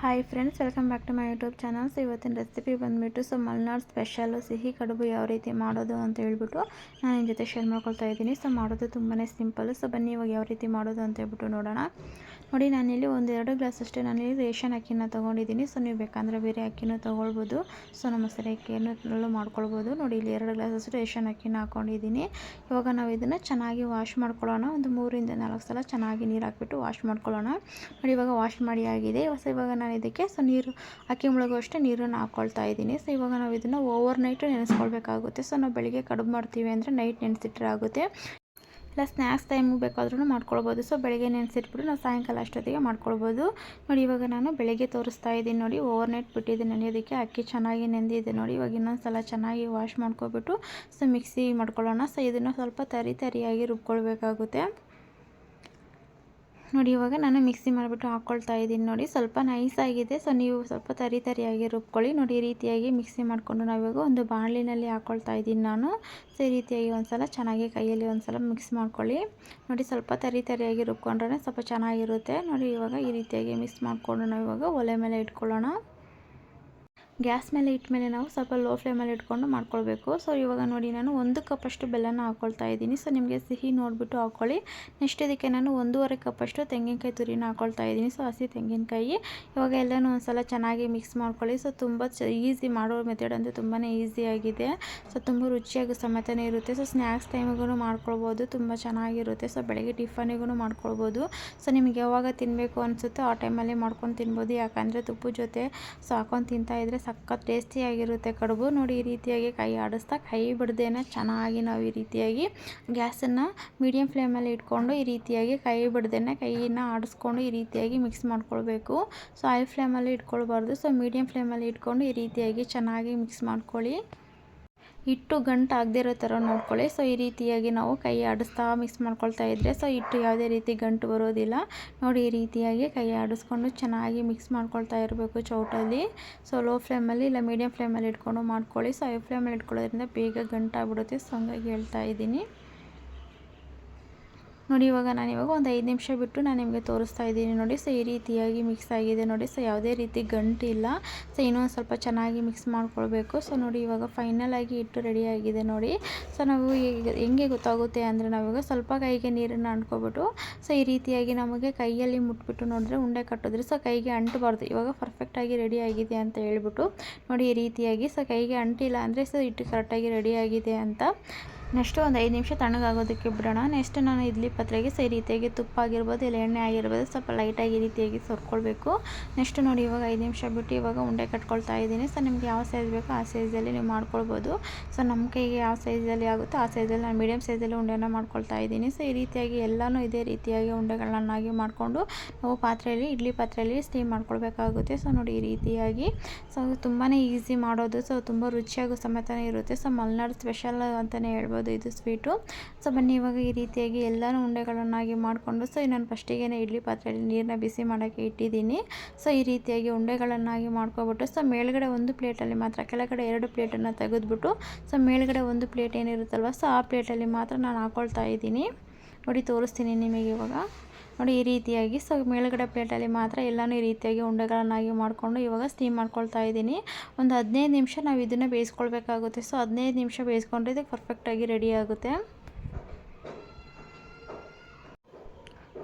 Hi friends, welcome back to my YouTube channel. So ಇವತ್ತಿನ recipe ಬಂದುಬಿಟ್ಟು Malenadu special ಸಿಹಿ ಕಡುಬು ಯಾವ ರೀತಿ ಮಾಡೋದು ಅಂತ ಹೇಳ್ಬಿಟ್ಟು ನಾನು ನಿಮ್ಮ ಜೊತೆ ಶೇರ್ ಮಾಡ್ಕೊಳ್ತಾ ಇದ್ದೀನಿ. ಸೊ ಮಾಡೋದು ತುಂಬಾ ಸಿಂಪಲ್ಲು. ಸೊ ಬನ್ನಿ ಇವಾಗ ಯಾವ ರೀತಿ ಮಾಡೋದು ಅಂತ ಹೇಳ್ಬಿಟ್ಟು ನೋಡೋಣ. ನೋಡಿ, ನಾನಿಲ್ಲಿ 1-2 ಗ್ಲಾಸ್ ಅಷ್ಟೇ ನಾನಿಲ್ಲಿ ರೇಷನ್ ಅಕ್ಕಿನ ತೊಗೊಂಡಿದ್ದೀನಿ. ಸೊ ನೀವು ಬೇಕಂದರೆ ಬೇರೆ ಅಕ್ಕಿನೂ ತೊಗೊಳ್ಬೋದು. ಸೊ ನಮ್ಮ ಮೊಸರು ಅಕ್ಕಿಯನ್ನು ಮಾಡ್ಕೊಳ್ಬೋದು. ನೋಡಿ, ಇಲ್ಲಿ 2 ಗ್ಲಾಸ್ ಅಷ್ಟು ರೇಷನ್ ಅಕ್ಕಿನ ಹಾಕ್ಕೊಂಡಿದ್ದೀನಿ. ಇವಾಗ ನಾವು ಇದನ್ನು ಚೆನ್ನಾಗಿ ವಾಶ್ ಮಾಡ್ಕೊಳ್ಳೋಣ. ಒಂದು 3-4 ಸಲ ಚೆನ್ನಾಗಿ ನೀರು ಹಾಕ್ಬಿಟ್ಟು ವಾಶ್ ಮಾಡ್ಕೊಳ್ಳೋಣ. ನೋಡಿ, ಇವಾಗ ವಾಶ್ ಮಾಡಿ ಆಗಿದೆ. ಇವಾಗ ನಾನು ಇದಕ್ಕೆ ನೀರು ಅಕ್ಕಿ ಮುಳುಗುವಷ್ಟು ನೀರನ್ನು ಹಾಕ್ಕೊಳ್ತಾ ಇದ್ದೀನಿ. ಸೊ ಇವಾಗ ನಾವು ಇದನ್ನು ಓವರ್ ನೈಟ್ ನೆನೆಸ್ಕೊಳ್ಬೇಕಾಗುತ್ತೆ. ಸೊ ನಾವು ಬೆಳಿಗ್ಗೆ ಕಡುಬು ಮಾಡ್ತೀವಿ ಅಂದರೆ ನೈಟ್ ನೆನೆಸಿಟ್ರೆ ಆಗುತ್ತೆ. ಇಲ್ಲ ಸ್ನ್ಯಾಕ್ಸ್ ಟೈಮಿಗೆ ಬೇಕಾದ್ರೂ ಮಾಡ್ಕೊಳ್ಬೋದು. ಸೊ ಬೆಳಗ್ಗೆ ನೆನೆಸಿಟ್ಬಿಟ್ಟು ನಾವು ಸಾಯಂಕಾಲ ಅಷ್ಟೊತ್ತಿಗೆ ಮಾಡ್ಕೊಳ್ಬೋದು. ನೋಡಿ, ಇವಾಗ ನಾನು ಬೆಳಗ್ಗೆ ತೋರಿಸ್ತಾ ಇದ್ದೀನಿ. ನೋಡಿ, ಓವರ್ ನೈಟ್ ಬಿಟ್ಟಿದ್ದೆ ನೆನೆಯೋದಕ್ಕೆ. ಅಕ್ಕಿ ಚೆನ್ನಾಗಿ ನೆಂದಿದೆ. ನೋಡಿ, ಇವಾಗ ಇನ್ನೊಂದು ಸಲ ಚೆನ್ನಾಗಿ ವಾಶ್ ಮಾಡ್ಕೊಬಿಟ್ಟು ಸೊ ಮಿಕ್ಸಿ ಮಾಡ್ಕೊಳ್ಳೋಣ. ಸೊ ಇದನ್ನು ಸ್ವಲ್ಪ ತರಿಯಾಗಿ ರುಬ್ಕೊಳ್ಬೇಕಾಗುತ್ತೆ. ನೋಡಿ, ಇವಾಗ ನಾನು ಮಿಕ್ಸಿ ಮಾಡಿಬಿಟ್ಟು ಹಾಕ್ಕೊಳ್ತಾ ಇದ್ದೀನಿ. ನೋಡಿ, ಸ್ವಲ್ಪ ನೈಸಾಗಿದೆ. ಸೊ ನೀವು ಸ್ವಲ್ಪ ತರಿಯಾಗಿ ರುಬ್ಕೊಳ್ಳಿ. ನೋಡಿ, ಈ ರೀತಿಯಾಗಿ ಮಿಕ್ಸಿ ಮಾಡಿಕೊಂಡು ನಾವಿವಾಗ ಒಂದು ಬಾಣಲಿನಲ್ಲಿ ಹಾಕ್ಕೊಳ್ತಾ ಇದ್ದೀನಿ ನಾನು. ಸೊ ಈ ರೀತಿಯಾಗಿ ಒಂದು ಸಲ ಚೆನ್ನಾಗಿ ಕೈಯಲ್ಲಿ ಒಂದು ಸಲ ಮಿಕ್ಸ್ ಮಾಡ್ಕೊಳ್ಳಿ. ನೋಡಿ, ಸ್ವಲ್ಪ ತರಿಯಾಗಿ ರುಬ್ಕೊಂಡ್ರೆ ಸ್ವಲ್ಪ ಚೆನ್ನಾಗಿರುತ್ತೆ. ನೋಡಿ, ಇವಾಗ ಈ ರೀತಿಯಾಗಿ ಮಿಕ್ಸ್ ಮಾಡಿಕೊಂಡು ನಾವಿವಾಗ ಒಲೆ ಮೇಲೆ ಇಟ್ಕೊಳ್ಳೋಣ. ಗ್ಯಾಸ್ ಮೇಲೆ ಇಟ್ಮೇಲೆ ನಾವು ಸ್ವಲ್ಪ ಲೋ ಫ್ಲೇಮಲ್ಲಿ ಇಟ್ಕೊಂಡು ಮಾಡ್ಕೊಳ್ಬೇಕು. ಸೊ ಇವಾಗ ನೋಡಿ, ನಾನು 1 ಕಪ್ಪಷ್ಟು ಬೆಲ್ಲನ ಹಾಕ್ಕೊಳ್ತಾ ಇದ್ದೀನಿ. ಸೊ ನಿಮಗೆ ಸಿಹಿ ನೋಡಿಬಿಟ್ಟು ಹಾಕ್ಕೊಳ್ಳಿ. ನೆಕ್ಸ್ಟ್ ಇದಕ್ಕೆ ನಾನು 1.5 ಕಪ್ಪಷ್ಟು ತೆಂಗಿನಕಾಯಿ ತುರಿನ ಹಾಕ್ಕೊಳ್ತಾ ಇದ್ದೀನಿ. ಸೊ ಹಸಿ ತೆಂಗಿನಕಾಯಿ. ಇವಾಗ ಎಲ್ಲನೂ ಒಂದು ಸಲ ಚೆನ್ನಾಗಿ ಮಿಕ್ಸ್ ಮಾಡ್ಕೊಳ್ಳಿ. ಸೊ ತುಂಬ ಈಸಿ ಮಾಡೋ ಮೆಥಡ್ ಅಂತೂ ತುಂಬಾ ಈಸಿಯಾಗಿದೆ. ಸೊ ತುಂಬ ರುಚಿಯಾಗಿ ಸಮೇತನೇ ಇರುತ್ತೆ. ಸೊ ಸ್ನ್ಯಾಕ್ಸ್ ಟೈಮಿಗೂ ಮಾಡ್ಕೊಳ್ಬೋದು, ತುಂಬ ಚೆನ್ನಾಗಿರುತ್ತೆ. ಸೊ ಬೆಳಗ್ಗೆ ಟಿಫನಿಗೂ ಮಾಡ್ಕೊಳ್ಬೋದು. ಸೊ ನಿಮಗೆ ಯಾವಾಗ ತಿನ್ನಬೇಕು ಅನಿಸುತ್ತೋ ಆ ಟೈಮಲ್ಲಿ ಮಾಡ್ಕೊಂಡು ತಿನ್ಬೋದು. ಯಾಕಂದರೆ ತುಪ್ಪದ ಜೊತೆ ಸೊ ಹಾಕೊಂಡು ತಿಂತಾಯಿದ್ರೆ ಸಖತ್ ಟೇಸ್ಟಿಯಾಗಿರುತ್ತೆ ಕಡುಬು. ನೋಡಿ, ಈ ರೀತಿಯಾಗಿ ಕೈ ಆಡಿಸ್ತಾ ಕೈ ಬಿಡ್ದೇನೆ ಚೆನ್ನಾಗಿ ನಾವು ಈ ರೀತಿಯಾಗಿ ಗ್ಯಾಸನ್ನು ಮೀಡಿಯಮ್ ಫ್ಲೇಮಲ್ಲಿ ಇಟ್ಕೊಂಡು ಈ ರೀತಿಯಾಗಿ ಕೈ ಬಿಡ್ದೇನೆ ಕೈಯನ್ನು ಆಡಿಸ್ಕೊಂಡು ಈ ರೀತಿಯಾಗಿ ಮಿಕ್ಸ್ ಮಾಡ್ಕೊಳ್ಬೇಕು. ಸೊ ಹೈ ಫ್ಲೇಮಲ್ಲಿ ಇಟ್ಕೊಳ್ಬಾರ್ದು. ಸೊ ಮೀಡಿಯಮ್ ಫ್ಲೇಮಲ್ಲಿ ಇಟ್ಕೊಂಡು ಈ ರೀತಿಯಾಗಿ ಚೆನ್ನಾಗಿ ಮಿಕ್ಸ್ ಮಾಡ್ಕೊಳ್ಳಿ. ಹಿಟ್ಟು ಗಂಟು ಆಗದೇ ಇರೋ ಥರ ನೋಡ್ಕೊಳ್ಳಿ. ಸೊ ಈ ರೀತಿಯಾಗಿ ನಾವು ಕೈ ಆಡಿಸ್ತಾ ಮಿಕ್ಸ್ ಮಾಡ್ಕೊಳ್ತಾ ಇದ್ದರೆ ಸೊ ಹಿಟ್ಟು ಯಾವುದೇ ರೀತಿ ಗಂಟು ಬರೋದಿಲ್ಲ. ನೋಡಿ, ಈ ರೀತಿಯಾಗಿ ಕೈ ಆಡಿಸ್ಕೊಂಡು ಚೆನ್ನಾಗಿ ಮಿಕ್ಸ್ ಮಾಡ್ಕೊಳ್ತಾ ಇರಬೇಕು ಚೌಟಲ್ಲಿ. ಸೊ ಲೋ ಫ್ಲೇಮಲ್ಲಿ ಇಲ್ಲ ಮೀಡಿಯಮ್ ಫ್ಲೇಮಲ್ಲಿ ಇಟ್ಕೊಂಡು ಮಾಡ್ಕೊಳ್ಳಿ. ಸೊ ಹೈ ಫ್ಲೇಮಲ್ಲಿ ಇಟ್ಕೊಳ್ಳೋದ್ರಿಂದ ಬೇಗ ಗಂಟಾಗ್ಬಿಡುತ್ತೆ. ಸೊ ಹಂಗಾಗಿ ಹೇಳ್ತಾ ಇದ್ದೀನಿ. ನೋಡಿ, ಇವಾಗ ಒಂದು 5 ನಿಮಿಷ ಬಿಟ್ಟು ನಾನು ನಿಮಗೆ ತೋರಿಸ್ತಾ ಇದ್ದೀನಿ. ನೋಡಿ, ಸೊ ಈ ರೀತಿಯಾಗಿ ಮಿಕ್ಸ್ ಆಗಿದೆ. ನೋಡಿ, ಸೊ ಯಾವುದೇ ರೀತಿ ಗಂಟಿಲ್ಲ. ಸೊ ಇನ್ನೊಂದು ಸ್ವಲ್ಪ ಚೆನ್ನಾಗಿ ಮಿಕ್ಸ್ ಮಾಡ್ಕೊಳ್ಬೇಕು. ಸೊ ನೋಡಿ, ಇವಾಗ ಫೈನಲಾಗಿ ಹಿಟ್ಟು ರೆಡಿಯಾಗಿದೆ. ನೋಡಿ, ಸೊ ನಾವು ಈಗ ಹೆಂಗೆ ಗೊತ್ತಾಗುತ್ತೆ ಅಂದರೆ ನಾವಿವಾಗ ಸ್ವಲ್ಪ ಕೈಗೆ ನೀರನ್ನು ಅಂಟ್ಕೊಬಿಟ್ಟು ಸೊ ಈ ರೀತಿಯಾಗಿ ನಮಗೆ ಕೈಯಲ್ಲಿ ಮುಟ್ಬಿಟ್ಟು ನೋಡಿದ್ರೆ ಉಂಡೆ ಕಟ್ಟಿದ್ರೆ ಸೊ ಕೈಗೆ ಅಂಟಬಾರ್ದು. ಇವಾಗ ಪರ್ಫೆಕ್ಟಾಗಿ ರೆಡಿಯಾಗಿದೆ ಅಂತ ಹೇಳ್ಬಿಟ್ಟು ನೋಡಿ, ಈ ರೀತಿಯಾಗಿ ಸೊ ಕೈಗೆ ಅಂಟಿಲ್ಲ ಅಂದರೆ ಸೊ ಹಿಟ್ಟು ಕರೆಕ್ಟಾಗಿ ರೆಡಿಯಾಗಿದೆ ಅಂತ. ನೆಕ್ಸ್ಟು ಒಂದು 5 ನಿಮಿಷ ತಣ್ಣಗಾಗೋದಕ್ಕೆ ಬಿಡೋಣ. ನೆಕ್ಸ್ಟ್ ನಾನು ಇಡ್ಲಿ ಪಾತ್ರೆಗೆ ಸೊ ಈ ರೀತಿಯಾಗಿ ತುಪ್ಪ ಆಗಿರ್ಬೋದು ಇಲ್ಲ ಎಣ್ಣೆ ಆಗಿರ್ಬೋದು ಸ್ವಲ್ಪ ಲೈಟಾಗಿ ಈ ರೀತಿಯಾಗಿ ಸರ್ಕೊಳ್ಬೇಕು. ನೆಕ್ಸ್ಟ್ ನೋಡಿ, ಇವಾಗ 5 ನಿಮಿಷ ಬಿಟ್ಟು ಇವಾಗ ಉಂಡೆ ಕಟ್ಕೊಳ್ತಾ ಇದ್ದೀನಿ. ಸೊ ನಿಮ್ಗೆ ಯಾವ ಸೈಜ್ ಬೇಕೋ ಆ ಸೈಜಲ್ಲಿ ನೀವು ಮಾಡ್ಕೊಳ್ಬೋದು. ಸೊ ನಮ್ಮ ಕೈಗೆ ಯಾವ ಸೈಜಲ್ಲಿ ಆಗುತ್ತೋ ಆ ಸೈಜಲ್ಲಿ ನಾನು ಮೀಡಿಯಮ್ ಸೈಜಲ್ಲಿ ಉಂಡೆನ ಮಾಡ್ಕೊಳ್ತಾ ಇದ್ದೀನಿ. ಸೊ ಈ ರೀತಿಯಾಗಿ ಎಲ್ಲನೂ ಇದೇ ರೀತಿಯಾಗಿ ಉಂಡೆಗಳನ್ನಾಗಿ ಮಾಡಿಕೊಂಡು ನಾವು ಇಡ್ಲಿ ಪಾತ್ರೆಯಲ್ಲಿ ಸ್ಟೀಮ್ ಮಾಡ್ಕೊಳ್ಬೇಕಾಗುತ್ತೆ. ಸೊ ನೋಡಿ, ಈ ರೀತಿಯಾಗಿ ಸೊ ತುಂಬಾ ಈಸಿ ಮಾಡೋದು. ಸೊ ತುಂಬ ರುಚಿಯಾಗೂ ಸಮೇತನೇ ಇರುತ್ತೆ. ಸೊ ಮಲೆನಾಡು ಸ್ಪೆಷಲ್ ಅಂತಲೇ ಹೇಳ್ಬೋದು ಇದು ಸ್ವೀಟು. ಸೊ ಬನ್ನಿ, ಇವಾಗ ಈ ರೀತಿಯಾಗಿ ಎಲ್ಲನೂ ಉಂಡೆಗಳನ್ನಾಗಿ ಮಾಡಿಕೊಂಡು ಸೊ ನಾನು ಫಸ್ಟಿಗೆ ಇಡ್ಲಿ ಪಾತ್ರೆಯಲ್ಲಿ ನೀರನ್ನ ಬಿಸಿ ಮಾಡೋಕ್ಕೆ ಇಟ್ಟಿದ್ದೀನಿ. ಸೊ ಈ ರೀತಿಯಾಗಿ ಉಂಡೆಗಳನ್ನಾಗಿ ಮಾಡ್ಕೊಬಿಟ್ಟು ಸೊ ಮೇಲ್ಗಡೆ ಒಂದು ಪ್ಲೇಟಲ್ಲಿ ಮಾತ್ರ, ಕೆಳಗಡೆ 2 ಪ್ಲೇಟನ್ನು ತೆಗೆದುಬಿಟ್ಟು ಸೊ ಮೇಲ್ಗಡೆ ಒಂದು ಪ್ಲೇಟ್ ಏನಿರುತ್ತಲ್ವ ಸೊ ಆ ಪ್ಲೇಟಲ್ಲಿ ಮಾತ್ರ ನಾನು ಹಾಕ್ಕೊಳ್ತಾ ಇದ್ದೀನಿ. ನೋಡಿ, ತೋರಿಸ್ತೀನಿ ನಿಮಗೆ ಇವಾಗ. ನೋಡಿ, ಈ ರೀತಿಯಾಗಿ ಸೊ ಮೇಲ್ಗಡೆ ಪ್ಲೇಟಲ್ಲಿ ಮಾತ್ರ ಎಲ್ಲನೂ ಈ ರೀತಿಯಾಗಿ ಉಂಡೆಗಳನ್ನಾಗಿ ಮಾಡಿಕೊಂಡು ಇವಾಗ ಸ್ಟೀಮ್ ಮಾಡ್ಕೊಳ್ತಾ ಇದ್ದೀನಿ. ಒಂದು 15 ನಿಮಿಷ ನಾವು ಇದನ್ನು ಬೇಯಿಸ್ಕೊಳ್ಬೇಕಾಗುತ್ತೆ. ಸೊ 15 ನಿಮಿಷ ಬೇಯಿಸ್ಕೊಂಡ್ರೆ ಇದು ಪರ್ಫೆಕ್ಟಾಗಿ ರೆಡಿ ಆಗುತ್ತೆ.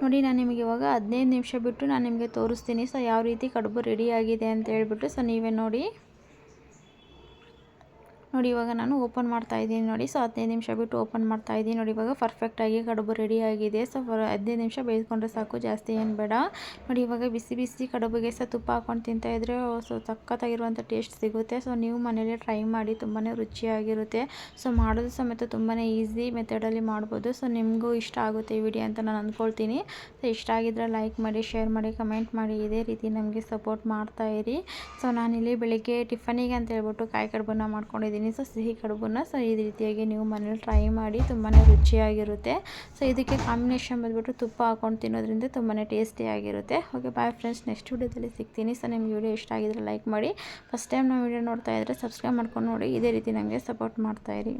ನೋಡಿ, ನಾನು ನಿಮಗೆ ಇವಾಗ 15 ನಿಮಿಷ ಬಿಟ್ಟು ನಾನು ನಿಮಗೆ ತೋರಿಸ್ತೀನಿ ಸೊ ಯಾವ ರೀತಿ ಕಡುಬು ರೆಡಿಯಾಗಿದೆ ಅಂತ ಹೇಳ್ಬಿಟ್ಟು. ಸೊ ನೀವೇ ನೋಡಿ. ಇವಾಗ ನಾನು ಓಪನ್ ಮಾಡ್ತಾ ಇದ್ದೀನಿ. ನೋಡಿ, ಸೊ 15 ನಿಮಿಷ ಬಿಟ್ಟು ಓಪನ್ ಮಾಡ್ತಾ ಇದ್ದೀನಿ. ನೋಡಿ, ಇವಾಗ ಪರ್ಫೆಕ್ಟಾಗಿ ಕಡುಬು ರೆಡಿಯಾಗಿದೆ. ಸೊ 15 ನಿಮಿಷ ಬೇಯಿಸ್ಕೊಂಡ್ರೆ ಸಾಕು, ಜಾಸ್ತಿ ಏನು ಬೇಡ. ನೋಡಿ, ಇವಾಗ ಬಿಸಿ ಕಡುಬಿಗೆ ಸೊ ತುಪ್ಪ ಹಾಕ್ಕೊಂಡು ತಿಂತಾಯಿದ್ರೆ ಸೊ ಸಖತ್ತಾಗಿರುವಂಥ ಟೇಸ್ಟ್ ಸಿಗುತ್ತೆ. ಸೊ ನೀವು ಮನೇಲಿ ಟ್ರೈ ಮಾಡಿ, ತುಂಬಾ ರುಚಿಯಾಗಿರುತ್ತೆ. ಸೊ ಮಾಡೋದು ಸಮೇತ ತುಂಬಾ ಈಸಿ ಮೆಥಡಲ್ಲಿ ಮಾಡ್ಬೋದು. ಸೊ ನಿಮಗೂ ಇಷ್ಟ ಆಗುತ್ತೆ ಈ ವಿಡಿಯೋ ಅಂತ ನಾನು ಅಂದ್ಕೊಳ್ತೀನಿ. ಸೊ ಇಷ್ಟ ಆಗಿದ್ದರೆ ಲೈಕ್ ಮಾಡಿ, ಶೇರ್ ಮಾಡಿ, ಕಮೆಂಟ್ ಮಾಡಿ. ಇದೇ ರೀತಿ ನಮಗೆ ಸಪೋರ್ಟ್ ಮಾಡ್ತಾಯಿರಿ. ಸೊ ನಾನಿಲ್ಲಿ ಬೆಳಿಗ್ಗೆ ಟಿಫನಿಗೆ ಅಂತ ಹೇಳ್ಬಿಟ್ಟು ಕಾಯಿ ಕಡುಬನ್ನು ಮಾಡ್ಕೊಂಡಿದ್ದೀನಿ. ಸೊ ಸಿಹಿ ಕಡುಬನ್ನು ಸೊ ಈ ರೀತಿಯಾಗಿ ನೀವು ಮನೇಲಿ ಟ್ರೈ ಮಾಡಿ, ತುಂಬಾ ರುಚಿಯಾಗಿರುತ್ತೆ. ಸೊ ಇದಕ್ಕೆ ಕಾಂಬಿನೇಷನ್ ಬಂದುಬಿಟ್ಟು ತುಪ್ಪ ಹಾಕ್ಕೊಂಡು ತಿನ್ನೋದ್ರಿಂದ ತುಂಬಾ ಟೇಸ್ಟಿಯಾಗಿರುತ್ತೆ. ಓಕೆ, ಬಾಯ್ ಫ್ರೆಂಡ್ಸ್, ನೆಕ್ಸ್ಟ್ ವಿಡಿಯೋದಲ್ಲಿ ಸಿಗ್ತೀನಿ. ಸೊ ನಿಮ್ಗೆ ವಿಡಿಯೋ ಇಷ್ಟ ಆಗಿದ್ರೆ ಲೈಕ್ ಮಾಡಿ. ಫಸ್ಟ್ ಟೈಮ್ ನಾವು ವಿಡಿಯೋ ನೋಡ್ತಾ ಇದ್ದರೆ ಸಬ್ಸ್ಕ್ರೈಬ್ ಮಾಡ್ಕೊಂಡು ನೋಡಿ. ಇದೇ ರೀತಿ ನನಗೆ ಸಪೋರ್ಟ್ ಮಾಡ್ತಾಯಿರಿ.